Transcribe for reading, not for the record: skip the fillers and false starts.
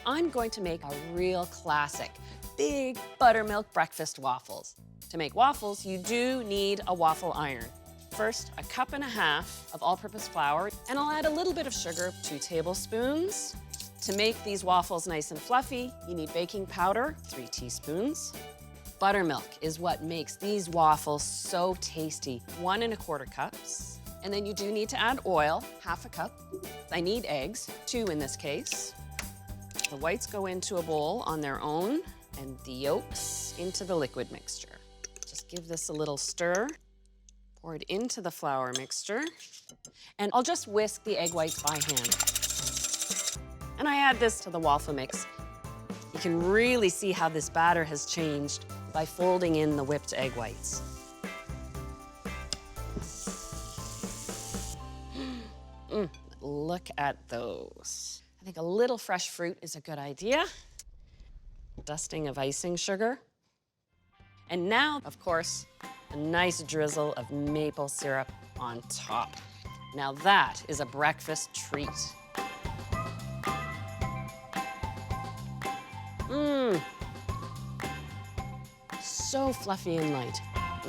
I'm going to make a real classic, big buttermilk breakfast waffles. To make waffles, you do need a waffle iron. First, 1.5 cups of all-purpose flour, and I'll add a little bit of sugar, 2 tablespoons. To make these waffles nice and fluffy, you need baking powder, 3 teaspoons. Buttermilk is what makes these waffles so tasty, 1.25 cups. And then you do need to add oil, 1/2 cup. I need eggs, 2 in this case. The whites go into a bowl on their own, and the yolks into the liquid mixture. Just give this a little stir. Pour it into the flour mixture. And I'll just whisk the egg whites by hand. And I add this to the waffle mix. You can really see how this batter has changed by folding in the whipped egg whites. Look at those. I think a little fresh fruit is a good idea. Dusting of icing sugar. And now, of course, a nice drizzle of maple syrup on top. Now that is a breakfast treat. So fluffy and light.